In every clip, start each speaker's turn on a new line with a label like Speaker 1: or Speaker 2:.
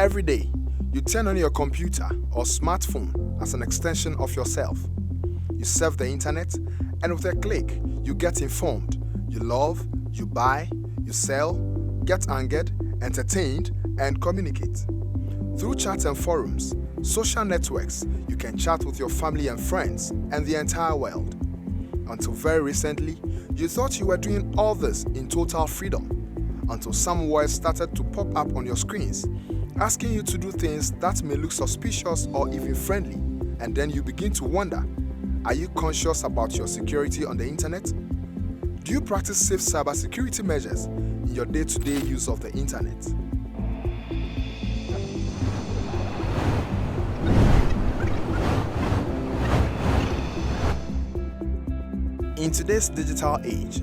Speaker 1: Every day, you turn on your computer or smartphone as an extension of yourself. You surf the internet, and with a click, you get informed. You love, you buy, you sell, get angered, entertained, and communicate. Through chats and forums, social networks, you can chat with your family and friends and the entire world. Until very recently, you thought you were doing all this in total freedom, until some words started to pop up on your screens, asking you to do things that may look suspicious or even friendly, and then you begin to wonder, are you conscious about your security on the internet? Do you practice safe cybersecurity measures in your day-to-day use of the internet? In today's digital age,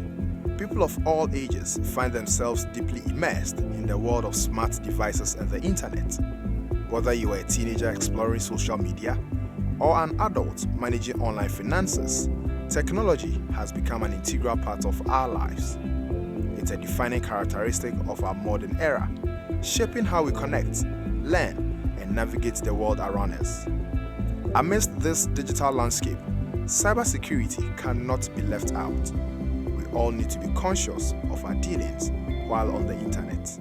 Speaker 1: people of all ages find themselves deeply immersed in the world of smart devices and the internet. Whether you are a teenager exploring social media or an adult managing online finances, technology has become an integral part of our lives. It's a defining characteristic of our modern era, shaping how we connect, learn, and navigate the world around us. Amidst this digital landscape, cybersecurity cannot be left out. We all need to be conscious of our dealings while on the internet.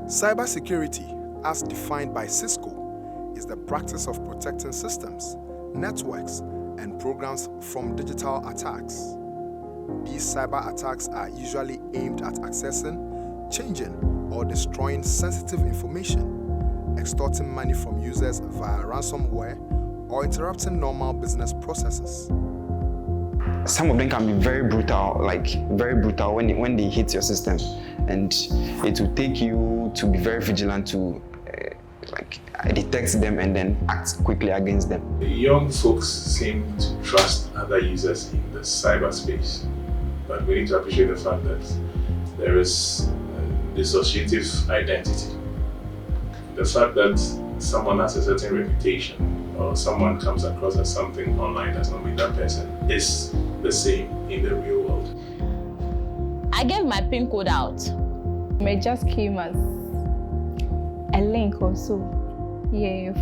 Speaker 1: Cybersecurity, as defined by Cisco, is the practice of protecting systems, networks, and programs from digital attacks. These cyber attacks are usually aimed at accessing, changing, or destroying sensitive information, extorting money from users via ransomware, or interrupting normal business processes.
Speaker 2: Some of them can be very brutal when they hit your system, and it will take you to be very vigilant to detect them and then act quickly against them.
Speaker 3: Young folks seem to trust other users in the cyberspace, but we need to appreciate the fact that there is dissociative identity. The fact that someone has a certain reputation or someone comes across as something online does not mean that person is the same in the real world.
Speaker 4: I gave my PIN code out.
Speaker 5: It just came as a link or so,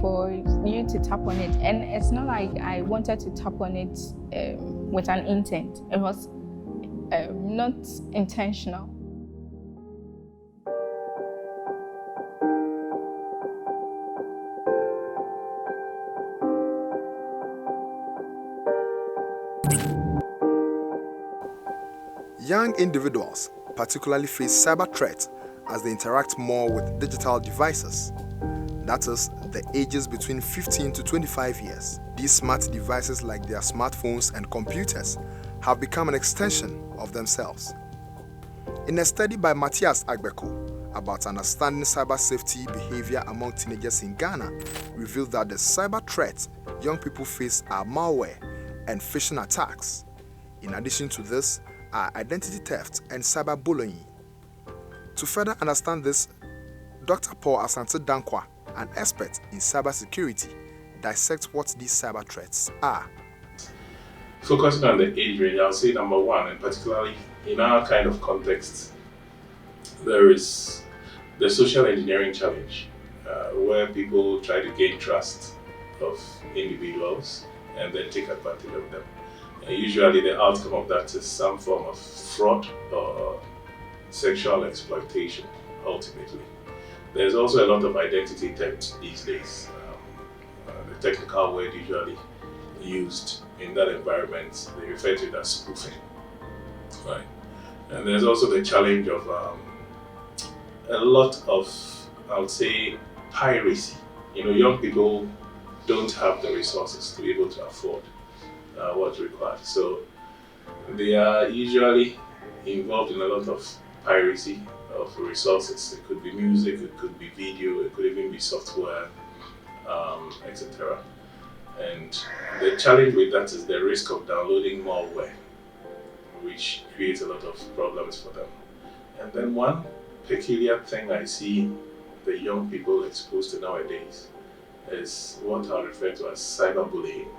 Speaker 5: for you to tap on it. And it's not like I wanted to tap on it with an intent. It was not intentional.
Speaker 1: Young individuals particularly face cyber threats as they interact more with digital devices. That is, the ages between 15 to 25 years. These smart devices, like their smartphones and computers, have become an extension of themselves. In a study by Matthias Agbeko about understanding cyber safety behavior among teenagers in Ghana, revealed that the cyber threats young people face are malware and phishing attacks. In addition to this, are identity theft and cyberbullying. To further understand this, Dr. Paul Asante Dankwa, an expert in cybersecurity, dissects what these cyber threats are.
Speaker 3: Focusing on the age range, I'll say number one, and particularly in our kind of context, there is the social engineering challenge, where people try to gain trust of individuals and then take advantage of them. Usually the outcome of that is some form of fraud or sexual exploitation, ultimately. There's also a lot of identity theft these days. The technical word usually used in that environment, they refer to it as spoofing. Right? And there's also the challenge of a lot of, I would say, piracy. Young people don't have the resources to be able to afford what's required. So they are usually involved in a lot of piracy of resources. It could be music, it could be video, it could even be software, etc. And the challenge with that is the risk of downloading malware, which creates a lot of problems for them. And then one peculiar thing I see the young people exposed to nowadays is what I refer to as cyberbullying.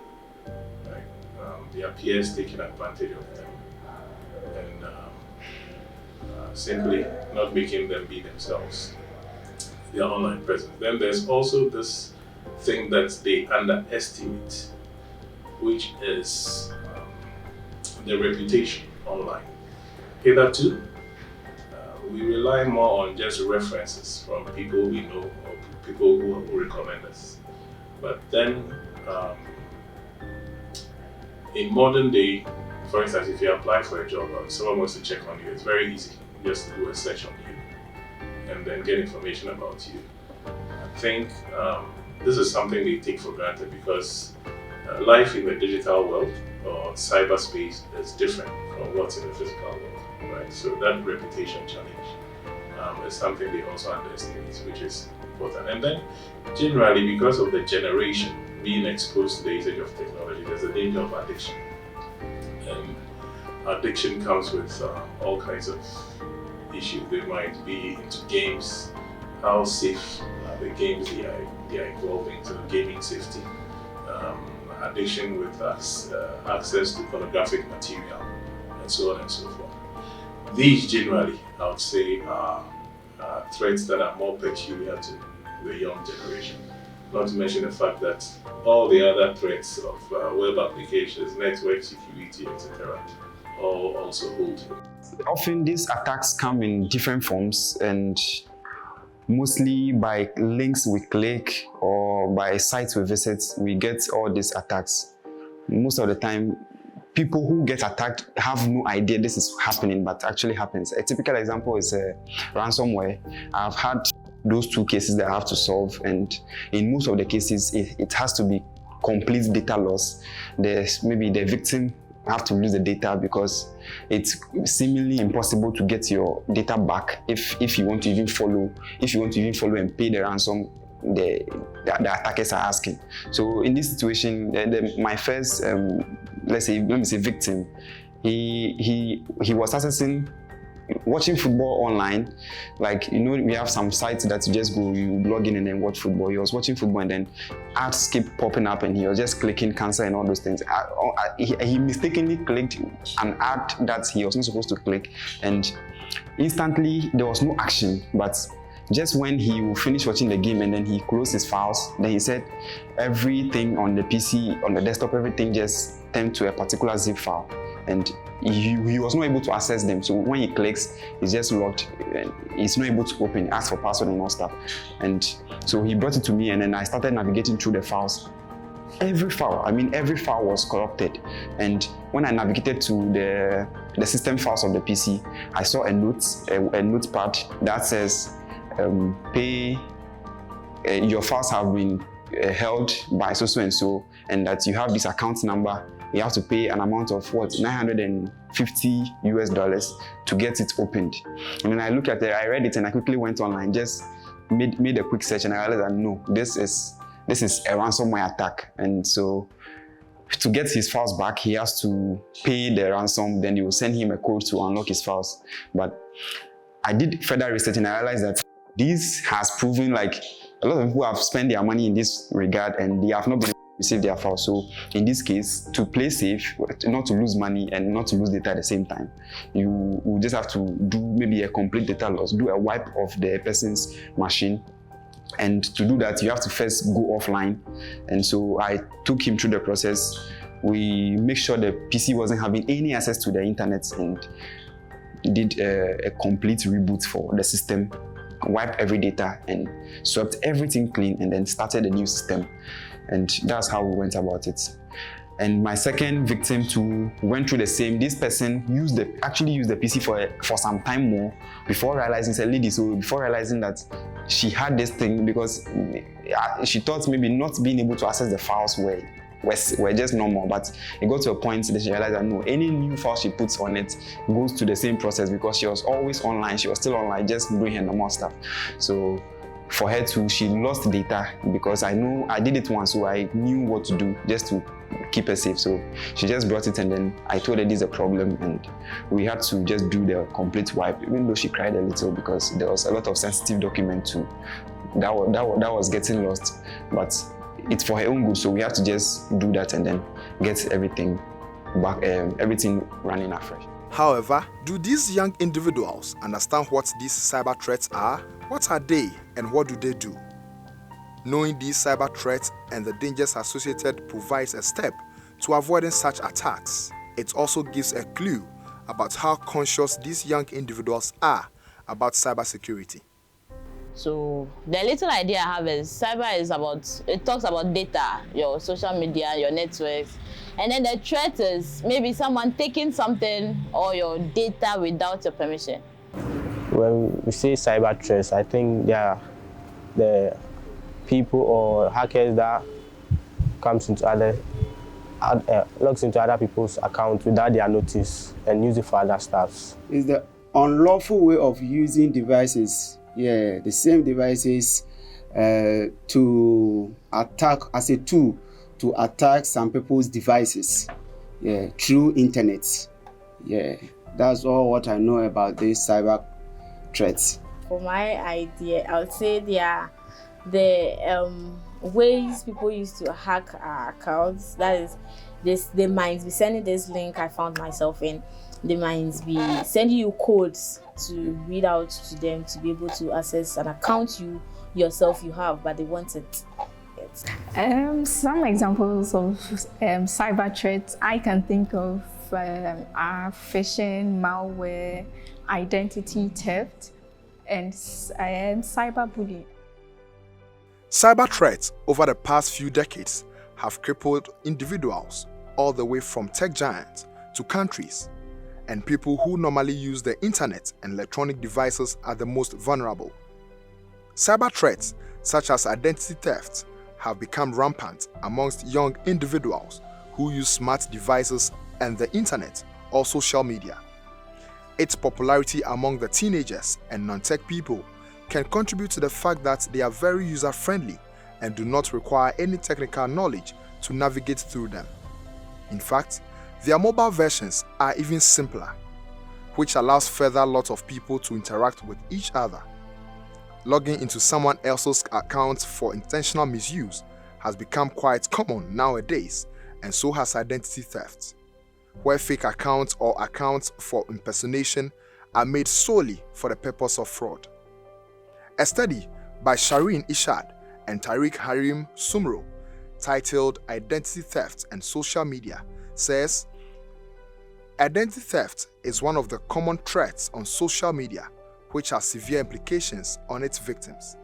Speaker 3: Right? Their peers taking advantage of them and simply not making them be themselves, their online presence. Then there's also this thing that they underestimate, which is the reputation online. Hitherto, we rely more on just references from people we know or people who recommend us. But then, in modern day, for instance, if you apply for a job or someone wants to check on you, it's very easy just to do a search on you and then get information about you. I think this is something they take for granted because life in the digital world or cyberspace is different from what's in the physical world, right? So that reputation challenge is something they also underestimate, which is important. And then generally, because of the generation being exposed to the usage of technology, there's a danger of addiction. And addiction comes with all kinds of issues. They might be into games, how safe are the games they are involving, so gaming safety, addiction with access to pornographic material, and so on and so forth. These generally, I would say, are threats that are more peculiar to the young generation. Not to mention the fact that all the other threats of web applications, network security, etc., all also hold.
Speaker 2: Often these attacks come in different forms and mostly by links we click or by sites we visit, we get all these attacks. Most of the time, people who get attacked have no idea this is happening, but actually happens. A typical example is ransomware. I've had those 2 cases that I have to solve, and in most of the cases, it has to be complete data loss. There's maybe the victim have to lose the data because it's seemingly impossible to get your data back if you want to even follow and pay the ransom the attackers are asking. So in this situation, my first let me say victim, he was accessing, watching football online. Like, you know, we have some sites that you just go, you log in and then watch football. He was watching football and then ads keep popping up and he was just clicking cancel and all those things. He mistakenly clicked an ad that he was not supposed to click, and instantly there was no action. But just when he finished watching the game and then he closed his files, then he said everything on the PC, on the desktop, everything just turned to a particular zip file. And he was not able to access them. So when he clicks, it's just locked. And he's not able to open, ask for password and all stuff. And so he brought it to me and then I started navigating through the files. Every file was corrupted. And when I navigated to the system files of the PC, I saw a notepad that says, your files have been held by so and so, and that you have this account number. You have to pay an amount of $950 to get it opened. And then I looked at it, I read it, and I quickly went online, just made a quick search, and I realized that no, this is a ransomware attack. And so to get his files back, he has to pay the ransom, then they will send him a code to unlock his files. But I did further research and I realized that this has proven like a lot of people have spent their money in this regard and they have not been able to receive their files. So in this case, to play safe, not to lose money and not to lose data at the same time, you will just have to do maybe a complete data loss, do a wipe of the person's machine. And to do that, you have to first go offline. And so I took him through the process. We make sure the PC wasn't having any access to the internet and did a complete reboot for the system, wiped every data and swept everything clean and then started a new system. And that's how we went about it. And my second victim too went through the same. This person actually used the PC for some time more before realizing, it's a lady, so before realizing that she had this thing, because she thought maybe not being able to access the files were just normal, but it got to a point that she realized that no, any new file she puts on it goes to the same process because she was always online, she was still online, just doing her normal stuff. So for her too, she lost data because I did it once, so I knew what to do just to keep her safe. So she just brought it and then I told her this is a problem and we had to just do the complete wipe, even though she cried a little because there was a lot of sensitive document too that was getting lost, but it's for her own good, so we have to just do that and then get everything back, everything running afresh.
Speaker 1: However, do these young individuals understand what these cyber threats are? What are they and what do they do? Knowing these cyber threats and the dangers associated provides a step to avoiding such attacks. It also gives a clue about how conscious these young individuals are about cybersecurity.
Speaker 4: So the little idea I have is cyber is it talks about data, your social media, your networks. And then the threat is maybe someone taking something or your data without your permission.
Speaker 6: When we say cyber threats, I think they are the people or hackers that logs into other people's accounts without their notice and use it for other stuff.
Speaker 7: It's the unlawful way of using devices, the same devices to attack as a tool to attack some people's devices, through internet. That's all what I know about these cyber threats.
Speaker 8: For my idea, I would say they are the ways people used to hack our accounts. That is, they might be sending this link I found myself in. They might be sending you codes to read out to them to be able to access an account you have, but they want it.
Speaker 5: Some examples of cyber threats I can think of are phishing, malware, identity theft, and cyberbullying.
Speaker 1: Cyber threats over the past few decades have crippled individuals all the way from tech giants to countries, and people who normally use the internet and electronic devices are the most vulnerable. Cyber threats such as identity theft have become rampant amongst young individuals who use smart devices and the internet or social media. Its popularity among the teenagers and non-tech people can contribute to the fact that they are very user-friendly and do not require any technical knowledge to navigate through them. In fact, their mobile versions are even simpler, which allows further lots of people to interact with each other. Logging into someone else's account for intentional misuse has become quite common nowadays, and so has identity theft, where fake accounts or accounts for impersonation are made solely for the purpose of fraud. A study by Shireen Ishad and Tariq Harim Sumro, titled Identity Theft and Social Media, says identity theft is one of the common threats on social media, which has severe implications on its victims.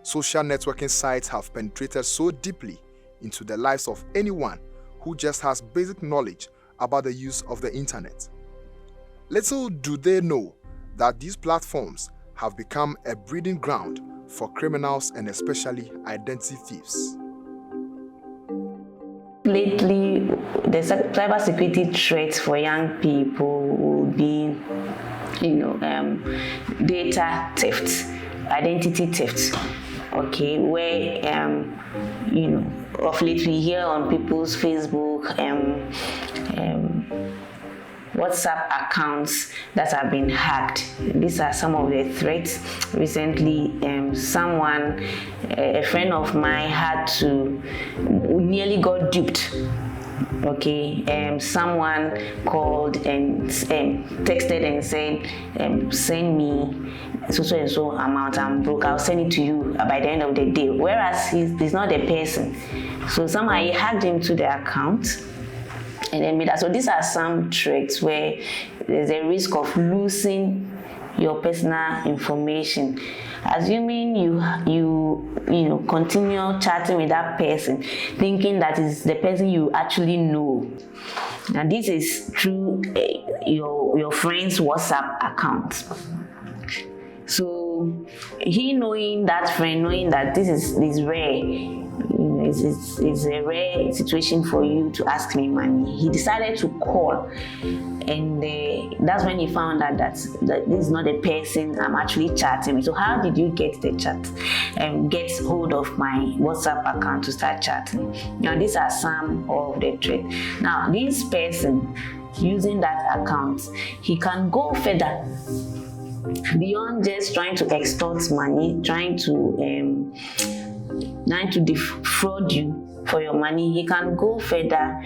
Speaker 1: Social networking sites have penetrated so deeply into the lives of anyone who just has basic knowledge about the use of the internet. Little do they know that these platforms have become a breeding ground for criminals and especially identity thieves.
Speaker 4: Lately, the cybersecurity threats for young people will be, data theft, identity theft. Okay, where of late we hear on people's Facebook, WhatsApp accounts that have been hacked. These are some of the threats. Recently, a friend of mine nearly got duped. Okay, someone called and texted and said, send me so and so amount, I'm broke, I'll send it to you by the end of the day. Whereas he's not the person. So somehow he hacked into the account and then made that. So these are some threats where there's a risk of losing your personal information. Assuming you continue chatting with that person, thinking that is the person you actually know. Now this is through your friend's WhatsApp account. So he knowing that this is rare. It's a rare situation for you to ask me money. He decided to call, and that's when he found out that this is not the person I'm actually chatting with. So how did you get the chat and get hold of my WhatsApp account to start chatting? Now these are some of the threats. Now this person using that account, he can go further beyond just trying to extort money, trying to defraud you for your money. He can go further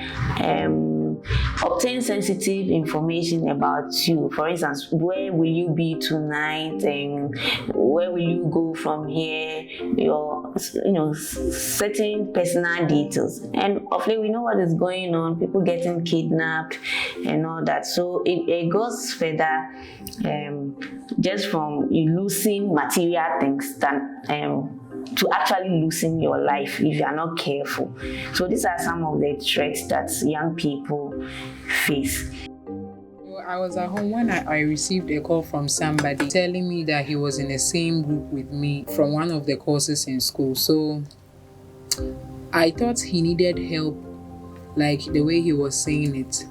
Speaker 4: obtain sensitive information about you. For instance, where will you be tonight, and where will you go from here? Your, certain personal details. And of late, we know what is going on. People getting kidnapped and all that. So it goes further, just from you losing material things than to actually losing your life if you are not careful. So these are some of the threats that young people face.
Speaker 9: I was at home when I received a call from somebody telling me that he was in the same group with me from one of the courses in school. So I thought he needed help, like the way he was saying it.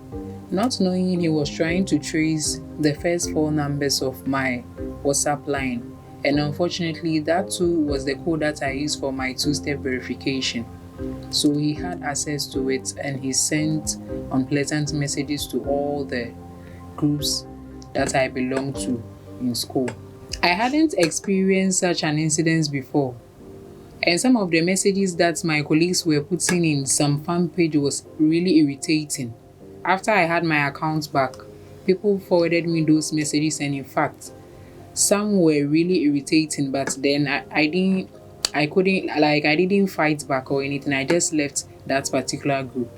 Speaker 9: Not knowing he was trying to trace the first 4 numbers of my WhatsApp line. And unfortunately, that too was the code that I used for my 2-step verification. So he had access to it, and he sent unpleasant messages to all the groups that I belonged to in school. I hadn't experienced such an incident before. And some of the messages that my colleagues were putting in some fan page was really irritating. After I had my account back, people forwarded me those messages, and in fact, some were really irritating, but then I didn't fight back or anything. I just left that particular group.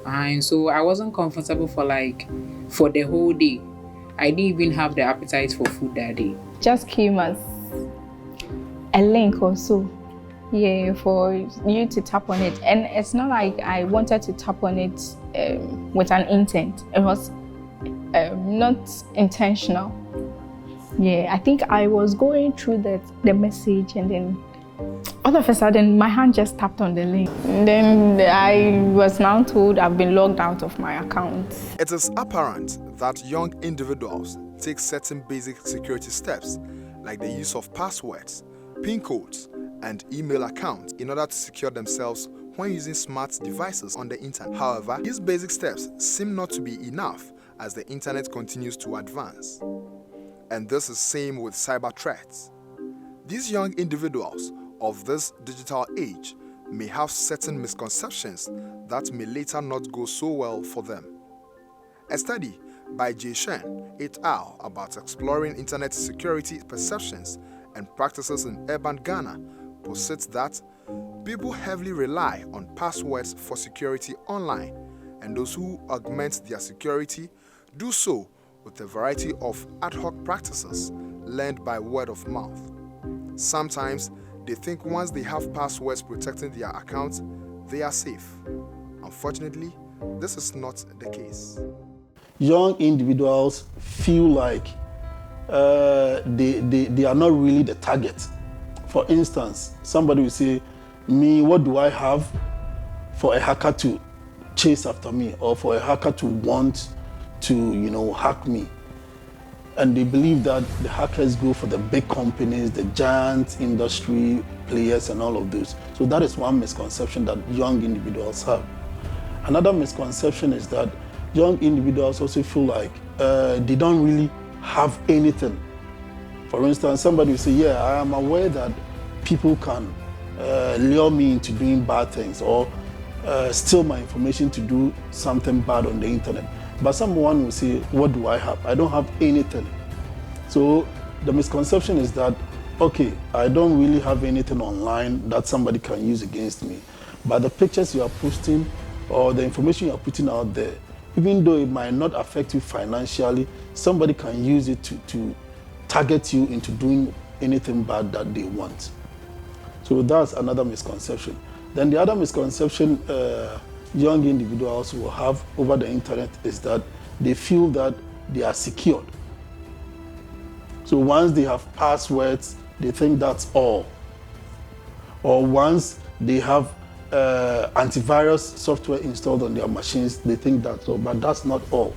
Speaker 9: And so I wasn't comfortable for the whole day. I didn't even have the appetite for food that day.
Speaker 5: Just came as a link or so, for you to tap on it. And it's not like I wanted to tap on it with an intent. It was not intentional. I think I was going through the message, and then all of a sudden my hand just tapped on the link. And then I was now told I've been logged out of my account.
Speaker 1: It is apparent that young individuals take certain basic security steps, like the use of passwords, PIN codes, and email accounts in order to secure themselves when using smart devices on the internet. However, these basic steps seem not to be enough as the internet continues to advance. And this is same with cyber threats. These young individuals of this digital age may have certain misconceptions that may later not go so well for them. A study by J. Shen et al. About exploring internet security perceptions and practices in urban Ghana posits that people heavily rely on passwords for security online, and those who augment their security do so with a variety of ad hoc practices learned by word of mouth. Sometimes they think once they have passwords protecting their accounts, they are safe. Unfortunately, this is not the case.
Speaker 10: Young individuals feel like they are not really the target. For instance, somebody will say, me, what do I have for a hacker to chase after me, or for a hacker to want to, hack me? And they believe that the hackers go for the big companies, the giant industry players and all of those. So that is one misconception that young individuals have. Another misconception is that young individuals also feel like they don't really have anything. For instance, somebody will say, I am aware that people can lure me into doing bad things, or steal my information to do something bad on the internet. But someone will say, what do I have? I don't have anything. So the misconception is that, okay, I don't really have anything online that somebody can use against me. But the pictures you are posting or the information you are putting out there, even though it might not affect you financially, somebody can use it to target you into doing anything bad that they want. So that's another misconception. Then the other misconception young individuals will have over the internet is that they feel that they are secured. So once they have passwords, they think that's all. Or once they have antivirus software installed on their machines, they think that's all, but that's not all.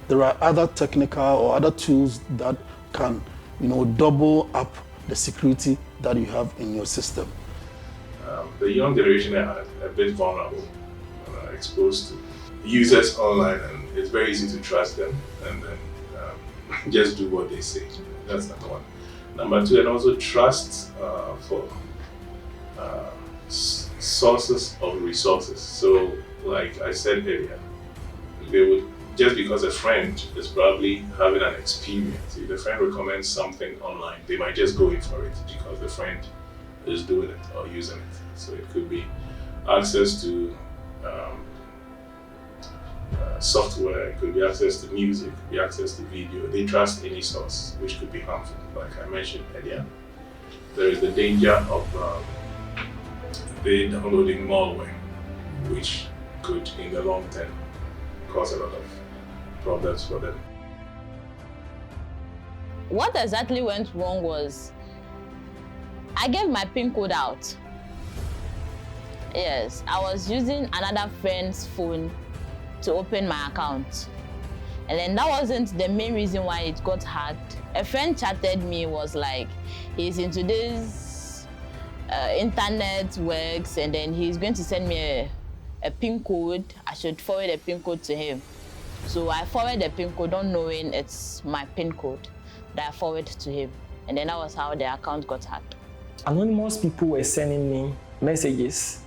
Speaker 10: There are other technical or other tools that can, double up the security that you have in your system.
Speaker 3: The young generation are a bit vulnerable, exposed to users online, and it's very easy to trust them and then just do what they say. That's number one. Number two, and also trust for sources of resources. So, like I said earlier, they would, just because a friend is probably having an experience, if the friend recommends something online, they might just go in for it because the friend is doing it or using it. So it could be access to software, it could be access to music, it could be access to video. They trust any source, which could be harmful. Like I mentioned earlier, there is the danger of they downloading malware, which could, in the long term, cause a lot of problems for them.
Speaker 11: What exactly went wrong was I gave my PIN code out. Yes, I was using another friend's phone to open my account. And then that wasn't the main reason why it got hacked. A friend chatted me, was like, he's into this internet works, and then he's going to send me a PIN code. I should forward a PIN code to him. So I forwarded the PIN code, not knowing it's my PIN code that I forwarded to him. And then that was how the account got hacked.
Speaker 12: Anonymous people were sending me messages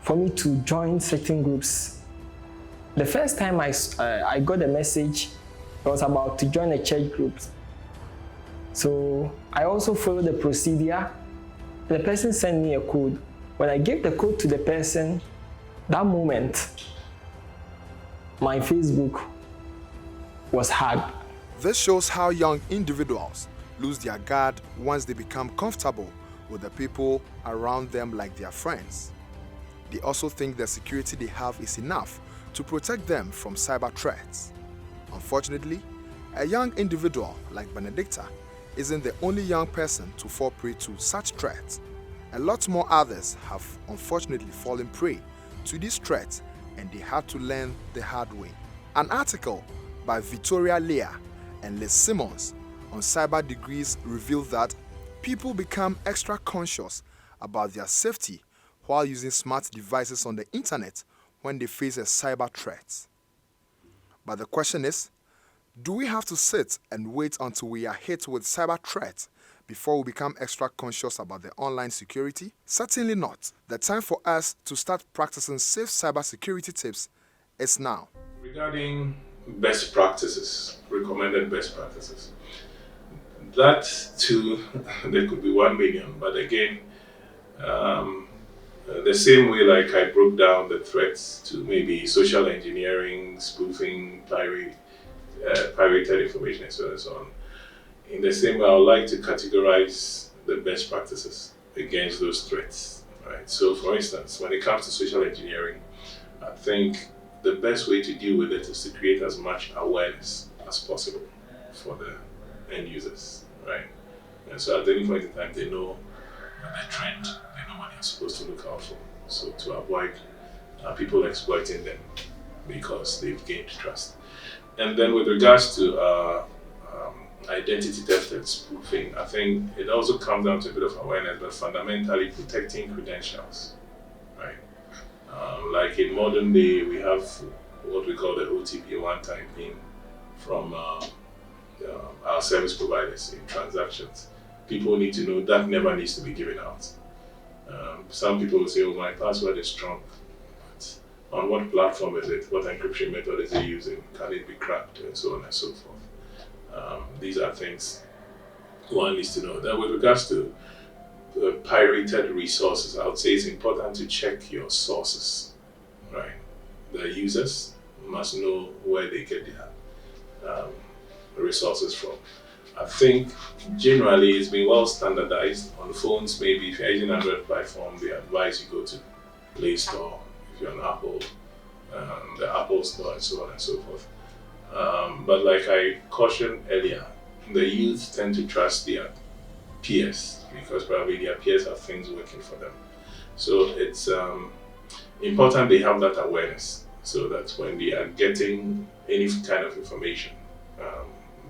Speaker 12: for me to join certain groups. The first time I got a message, it was about to join a church group. So I also followed the procedure. The person sent me a code. When I gave the code to the person, that moment, my Facebook was hacked.
Speaker 1: This shows how young individuals lose their guard once they become comfortable with the people around them like their friends. They also think the security they have is enough to protect them from cyber threats. Unfortunately, a young individual like Benedicta isn't the only young person to fall prey to such threats. A lot more others have unfortunately fallen prey to these threats, and they had to learn the hard way. An article by Victoria Leah and Liz Simmons on Cyber Degrees revealed that people become extra conscious about their safety while using smart devices on the internet when they face a cyber threat. But the question is, do we have to sit and wait until we are hit with cyber threats before we become extra conscious about the online security? Certainly not. The time for us to start practicing safe cyber security tips is now.
Speaker 3: Regarding best practices, recommended best practices, that too, there could be 1 million, but again, the same way like I broke down the threats to maybe social engineering, spoofing, pirated information, and so on and so on. In the same way, I would like to categorize the best practices against those threats. Right? So for instance, when it comes to social engineering, I think the best way to deal with it is to create as much awareness as possible for the end users. Right? And so at any point in time, they know the trend, they know what they're supposed to look out for. So to avoid people exploiting them because they've gained trust. And then with regards to identity theft and spoofing, I think it also comes down to a bit of awareness, but fundamentally protecting credentials, right? Like in modern day, we have what we call the OTP, one-time PIN, from our service providers in transactions. People need to know that never needs to be given out. Some people will say, oh, my password is strong. But on what platform is it? What encryption method is it using? Can it be cracked? And so on and so forth. These are things one needs to know. Then with regards to pirated resources, I would say it's important to check your sources, right? The users must know where they get their resources from. I think generally it's been well standardized on phones. Maybe if you're using Android platform, they advise you go to Play Store. If you're on Apple, the Apple Store, and so on and so forth. But like I cautioned earlier, the youth tend to trust their peers because probably their peers have things working for them. So it's important they have that awareness so that when they are getting any kind of information,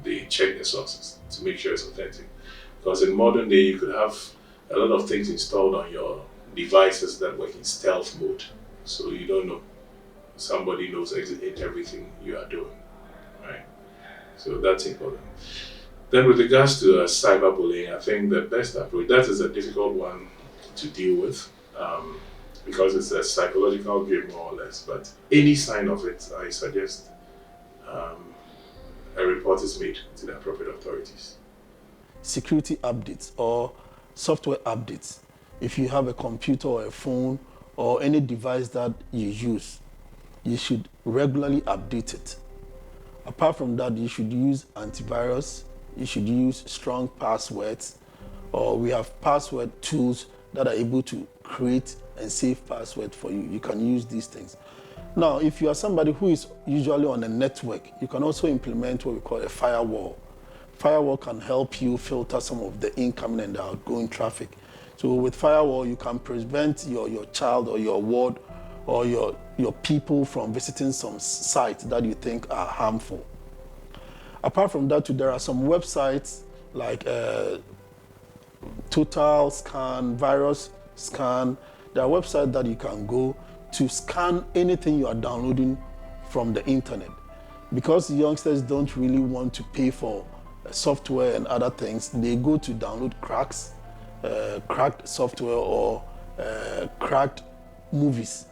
Speaker 3: they check the sources to make sure it's authentic. Because in modern day, you could have a lot of things installed on your devices that work in stealth mode. So you don't know. Somebody knows everything you are doing, right? So that's important. Then with regards to cyberbullying, I think the best approach, that is a difficult one to deal with. because it's a psychological game more or less. But any sign of it, I suggest a report is made to the appropriate authorities.
Speaker 10: Security updates or software updates. If you have a computer or a phone or any device that you use, you should regularly update it. Apart from that, you should use antivirus, you should use strong passwords, or we have password tools that are able to create and save password for you. You can use these things. Now, if you are somebody who is usually on a network, you can also implement what we call a firewall. Firewall can help you filter some of the incoming and the outgoing traffic. So with firewall, you can prevent your child or your ward or your people from visiting some sites that you think are harmful. Apart from that, there are some websites like Total Scan, Virus Scan. There are websites that you can go to scan anything you are downloading from the internet. Because youngsters don't really want to pay for software and other things, they go to download cracked software or cracked movies.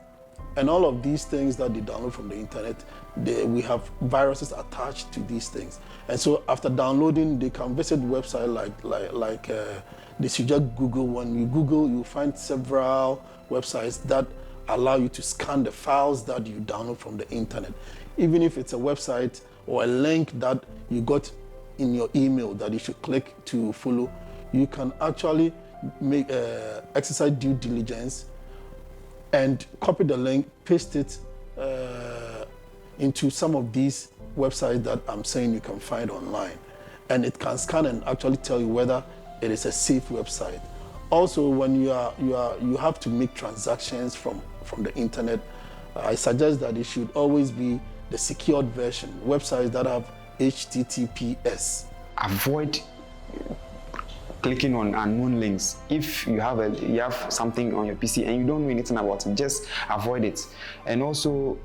Speaker 10: And all of these things that they download from the internet, we have viruses attached to these things. And so after downloading, they can visit websites like they should just Google. When you Google, you find several websites that allow you to scan the files that you download from the internet. Even if it's a website or a link that you got in your email that you should click to follow, you can actually make exercise due diligence and copy the link, paste it into some of these websites that I'm saying you can find online. And it can scan and actually tell you whether it is a safe website. Also, when you have to make transactions from the internet, I suggest that it should always be the secured version, websites that have HTTPS.
Speaker 2: Avoid clicking on unknown links. If you have something on your PC and you don't know anything about it, just avoid it. And also,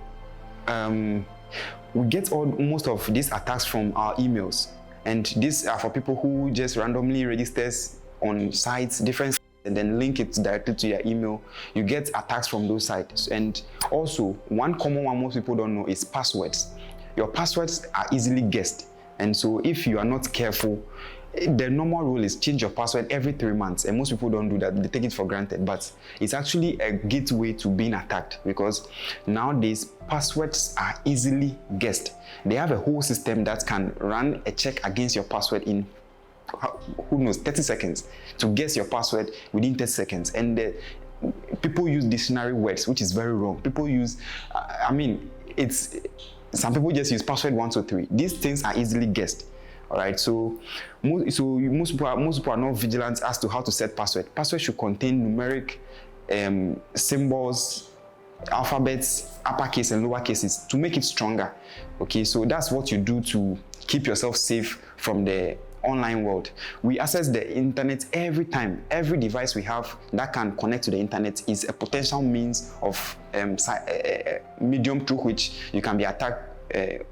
Speaker 2: we get most of these attacks from our emails. And these are for people who just randomly registers on sites, different sites, and then link it directly to your email. You get attacks from those sites. And also, one common one most people don't know is passwords. Your passwords are easily guessed. And so if you are not careful, the normal rule is change your password every 3 months, and most people don't do that. They take it for granted, but it's actually a gateway to being attacked, because nowadays passwords are easily guessed. They have a whole system that can run a check against your password in, who knows, 30 seconds to guess your password within 30 seconds. And people use dictionary words, which is very wrong. People use, some people just use password 1, 2, 3. These things are easily guessed. All right, so most people are not vigilant as to how to set password. Password should contain numeric symbols, alphabets, uppercase and lower cases to make it stronger. Okay, so that's what you do to keep yourself safe from the online world. We access the internet every time. Every device we have that can connect to the internet is a potential means of medium through which you can be attacked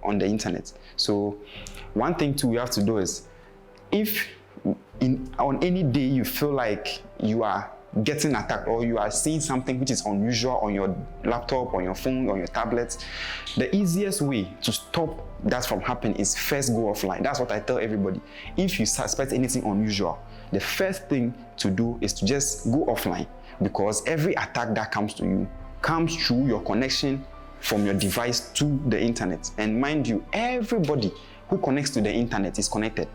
Speaker 2: on the internet. So one thing too you have to do is, if on any day you feel like you are getting attacked or you are seeing something which is unusual on your laptop, on your phone, on your tablet, the easiest way to stop that from happening is first go offline. That's what I tell everybody. If you suspect anything unusual, the first thing to do is to just go offline, because every attack that comes to you comes through your connection from your device to the internet. And mind you, everybody who connects to the internet is connected.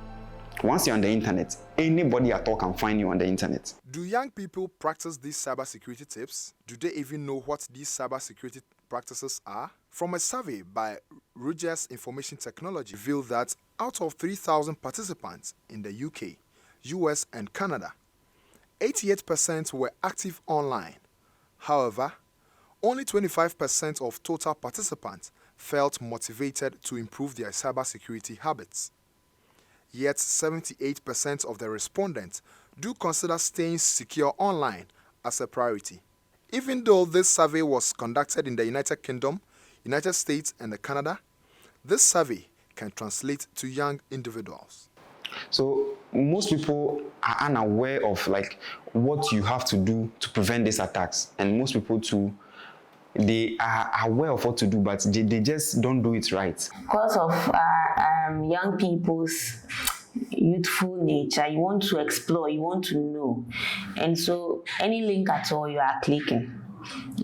Speaker 2: Once you're on the internet, anybody at all can find you on the internet.
Speaker 1: Do young people practice these cybersecurity tips? Do they even know what these cybersecurity practices are? From a survey by Rogers Information Technology revealed that out of 3,000 participants in the UK, US and Canada, 88% were active online. However, only 25% of total participants felt motivated to improve their cybersecurity habits. Yet 78% of the respondents do consider staying secure online as a priority. Even though this survey was conducted in the United Kingdom, United States and Canada, this survey can translate to young individuals.
Speaker 2: So most people are unaware of like what you have to do to prevent these attacks, and most people too, they are aware of what to do, but they just don't do it right.
Speaker 4: Because of young people's youthful nature, you want to explore, you want to know, and so any link at all you are clicking.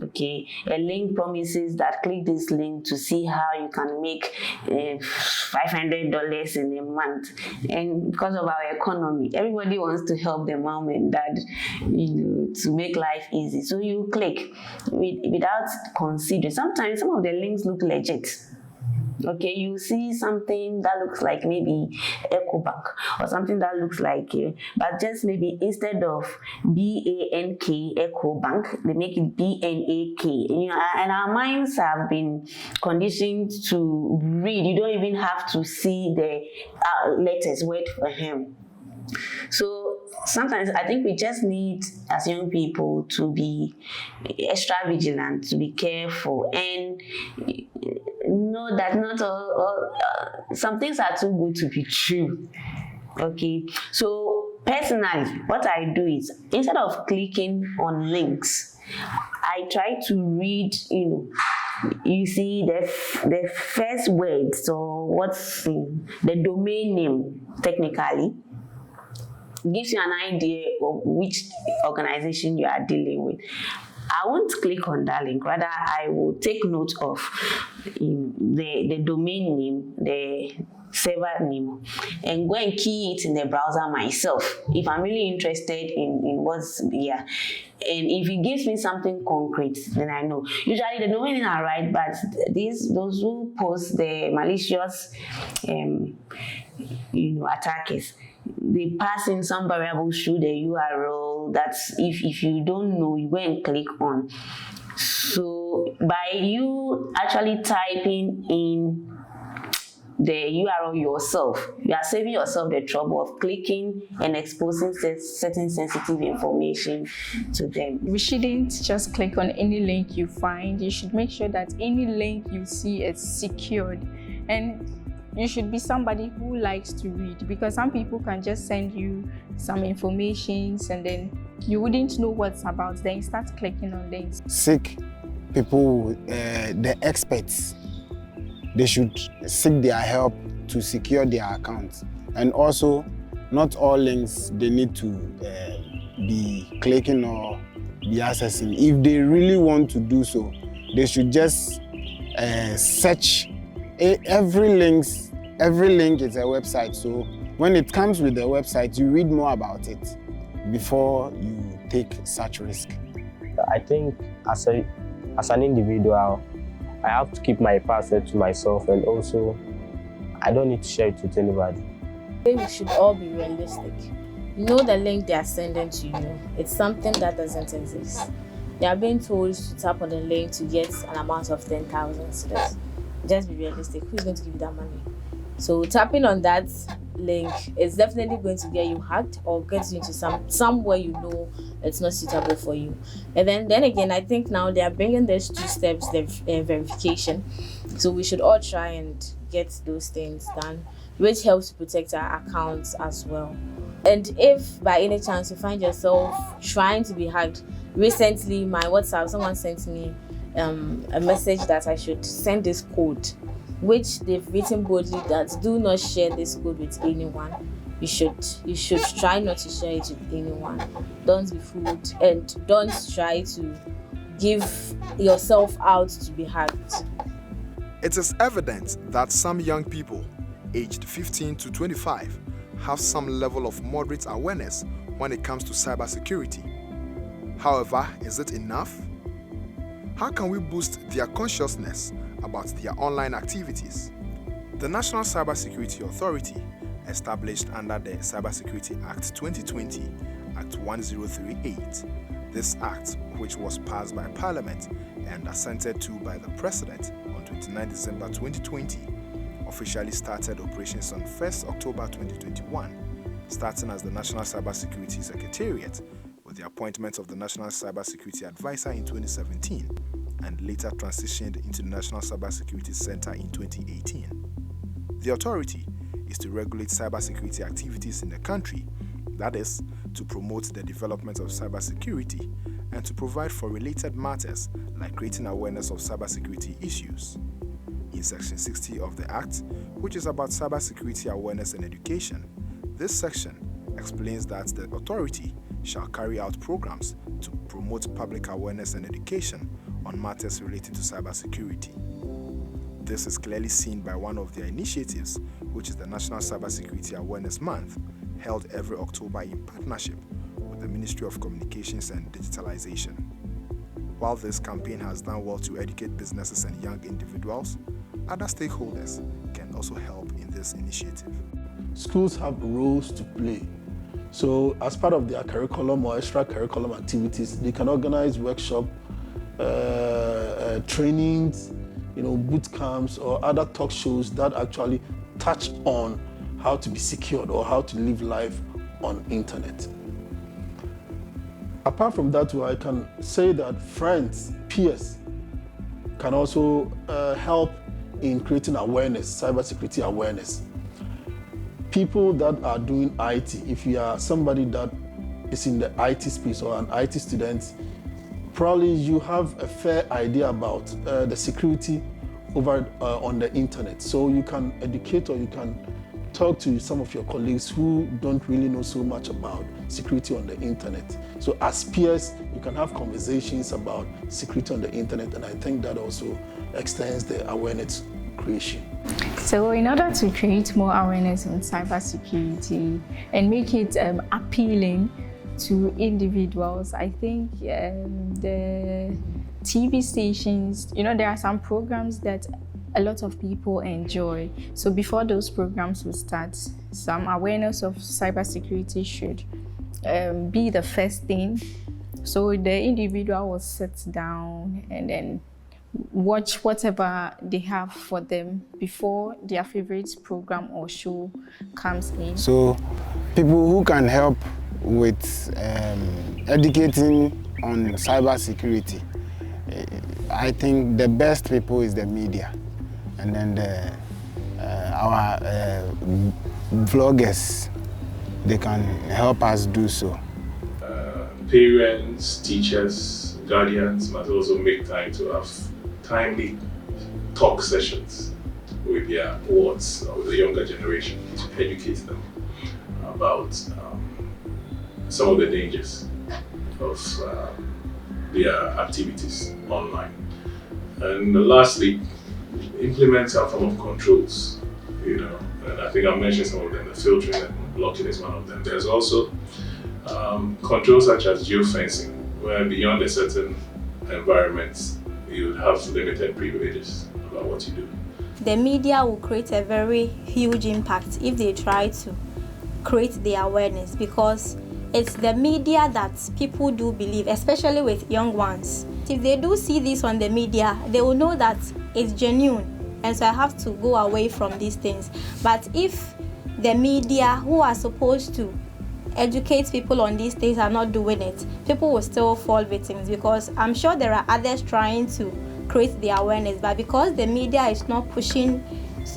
Speaker 4: Okay, a link promises that click this link to see how you can make $500 in a month, and because of our economy, everybody wants to help their mom and dad, to make life easy. So you click without considering. Sometimes some of the links look legit. Okay, you see something that looks like maybe EcoBank or something that looks like, but just maybe instead of BANK EcoBank, they make it BNAK. And our minds have been conditioned to read. You don't even have to see the letters word for him. So sometimes I think we just need, as young people, to be extra vigilant, to be careful, and know that not all some things are too good to be true. Okay, so personally, what I do is, instead of clicking on links, I try to read, you see the first words, or what's the domain name technically, gives you an idea of which organization you are dealing with. I won't click on that link. Rather, I will take note of the domain name, the server name, and go and key it in the browser myself if I'm really interested in what's here. And if it gives me something concrete, then I know. Usually the domain are right, but those who post the malicious attackers, they pass in some variables through the URL that if you don't know, you go and click on. So by you actually typing in the URL yourself, you are saving yourself the trouble of clicking and exposing certain sensitive information to them.
Speaker 5: We shouldn't just click on any link you find. You should make sure that any link you see is secured, and you should be somebody who likes to read, because some people can just send you some information and then you wouldn't know what's about, then you start clicking on links.
Speaker 13: Seek people, the experts. They should seek their help to secure their accounts. And also, not all links they need to be clicking or be accessing. If they really want to do so, they should just search. Every link is a website, so when it comes with the website, you read more about it before you take such risk.
Speaker 6: I think as an individual, I have to keep my password to myself, and also I don't need to share it with anybody.
Speaker 8: I think we should all be realistic. Know the link they are sending to you. It's something that doesn't exist. They are being told to tap on the link to get an amount of 10,000 cedis. Just be realistic. Who's going to give you that money? So tapping on that link is definitely going to get you hacked or get you into somewhere you know it's not suitable for you. And then again, I think now they are bringing these 2 steps, the verification. So we should all try and get those things done, which helps protect our accounts as well. And if by any chance you find yourself trying to be hacked, recently my WhatsApp, someone sent me a message that I should send this code, which they've written boldly that do not share this code with anyone. You should try not to share it with anyone. Don't be fooled, and don't try to give yourself out to be hacked.
Speaker 1: It is evident that some young people aged 15 to 25 have some level of moderate awareness when it comes to cybersecurity. However, is it enough? How can we boost their consciousness about their online activities? The National Cybersecurity Authority, established under the Cybersecurity Act 2020, Act 1038. This act, which was passed by Parliament and assented to by the President on 29 December 2020, officially started operations on 1st October 2021, starting as the National Cybersecurity Secretariat with the appointment of the National Cybersecurity Advisor in 2017, and later transitioned into the National Cybersecurity Center in 2018. The authority is to regulate cybersecurity activities in the country, that is, to promote the development of cybersecurity and to provide for related matters like creating awareness of cybersecurity issues. In Section 60 of the Act, which is about cybersecurity awareness and education, this section explains that the authority shall carry out programs to promote public awareness and education on matters related to cybersecurity. This is clearly seen by one of their initiatives, which is the National Cybersecurity Awareness Month, held every October in partnership with the Ministry of Communications and Digitalization. While this campaign has done well to educate businesses and young individuals, other stakeholders can also help in this initiative.
Speaker 10: Schools have roles to play. So as part of their curriculum or extracurriculum activities, they can organize workshop, trainings, boot camps or other talk shows that actually touch on how to be secured or how to live life on internet. Apart from that, I can say that friends, peers can also help in creating awareness, cybersecurity awareness. People that are doing IT, if you are somebody that is in the IT space or an IT student, probably you have a fair idea about the security over on the internet. So you can educate or you can talk to some of your colleagues who don't really know so much about security on the internet. So as peers, you can have conversations about security on the internet, and I think that also extends the awareness creation.
Speaker 5: So in order to create more awareness on cybersecurity and make it appealing to individuals, I think the TV stations, there are some programs that a lot of people enjoy. So before those programs will start, some awareness of cybersecurity should be the first thing. So the individual will sit down and then watch whatever they have for them before their favorite program or show comes in.
Speaker 13: So people who can help with educating on cybersecurity, I think the best people is the media, and then our vloggers, they can help us do so.
Speaker 3: Parents, teachers, guardians must also make time to have timely talk sessions with their wards or with the younger generation to educate them about some of the dangers of their activities online. And lastly, implement some form of controls, and I think I mentioned some of them. The filtering and blocking is one of them. There's also controls such as geofencing, where beyond a certain environment, you would have limited privileges about what you do.
Speaker 14: The media will create a very huge impact if they try to create the awareness, because it's the media that people do believe, especially with young ones. If they do see this on the media, they will know that it's genuine, and so I have to go away from these things. But if the media, who are supposed to educate people on these things, are not doing it, people will still fall victims, because I'm sure there are others trying to create the awareness, but because the media is not pushing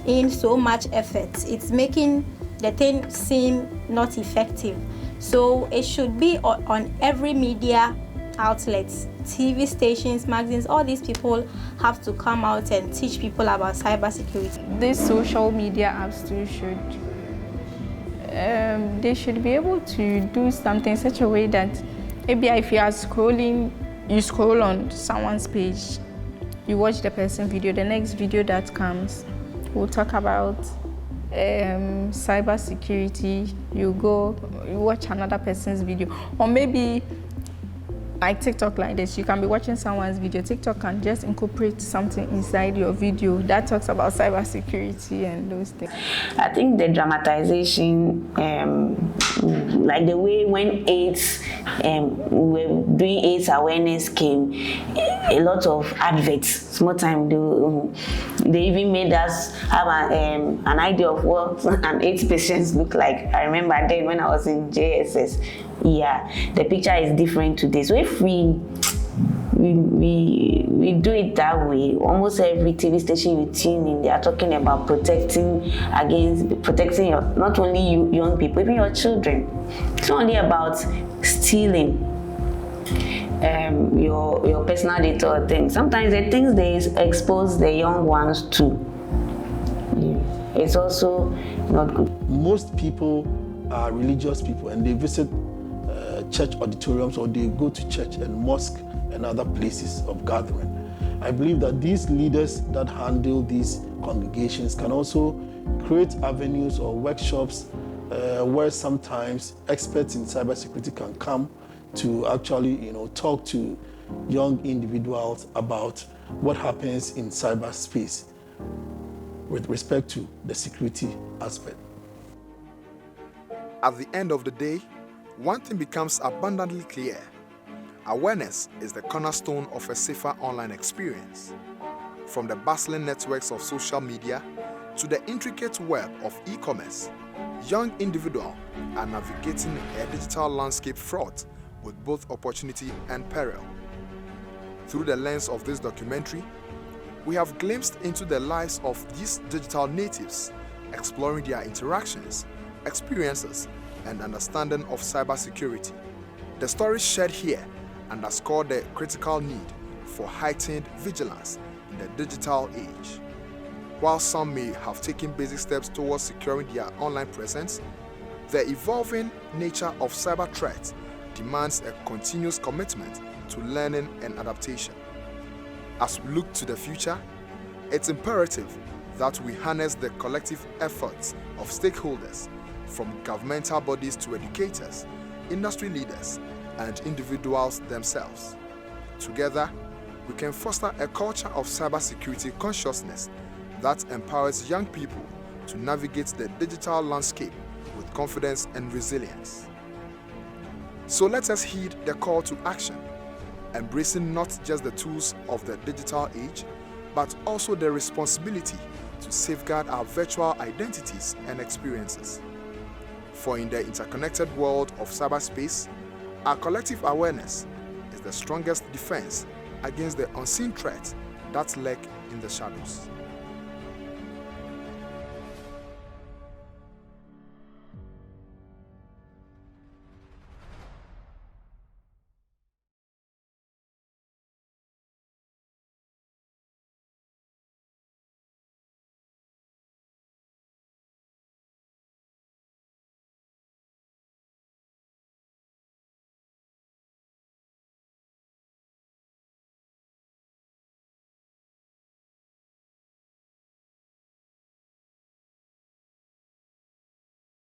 Speaker 14: in so much effort, it's making the thing seem not effective. So it should be on every media outlets, TV stations, magazines. All these people have to come out and teach people about cybersecurity.
Speaker 5: These social media apps too they should be able to do something in such a way that maybe if you are scrolling, you scroll on someone's page, you watch the person's video, the next video that comes will talk about cybersecurity, you watch another person's video. Or maybe like TikTok like this, you can be watching someone's video. TikTok can just incorporate something inside your video that talks about cybersecurity and those things.
Speaker 4: I think the dramatization, like the way when AIDS, we were doing AIDS awareness came, a lot of adverts, small time, they even made us have an idea of what an AIDS patient look like. I remember then when I was in JSS, the picture is different today. So if we we do it that way. Almost every TV station you tune in, they are talking about protecting your, not only you young people, even your children. It's not only about stealing your personal data or things. Sometimes the things they expose the young ones to, it's also not good.
Speaker 10: Most people are religious people and they visit church auditoriums, or they go to church and mosque and other places of gathering. I believe that these leaders that handle these congregations can also create avenues or workshops where sometimes experts in cybersecurity can come to actually, talk to young individuals about what happens in cyberspace with respect to the security aspect.
Speaker 1: At the end of the day, one thing becomes abundantly clear. Awareness is the cornerstone of a safer online experience. From the bustling networks of social media to the intricate web of e-commerce, young individuals are navigating a digital landscape fraught with both opportunity and peril. Through the lens of this documentary, we have glimpsed into the lives of these digital natives, exploring their interactions, experiences, and understanding of cybersecurity. The stories shared here underscore the critical need for heightened vigilance in the digital age. While some may have taken basic steps towards securing their online presence, the evolving nature of cyber threats demands a continuous commitment to learning and adaptation. As we look to the future, it's imperative that we harness the collective efforts of stakeholders, from governmental bodies to educators, industry leaders, and individuals themselves. Together, we can foster a culture of cybersecurity consciousness that empowers young people to navigate the digital landscape with confidence and resilience. So let us heed the call to action, embracing not just the tools of the digital age, but also the responsibility to safeguard our virtual identities and experiences. For in the interconnected world of cyberspace, our collective awareness is the strongest defense against the unseen threats that lurk in the shadows.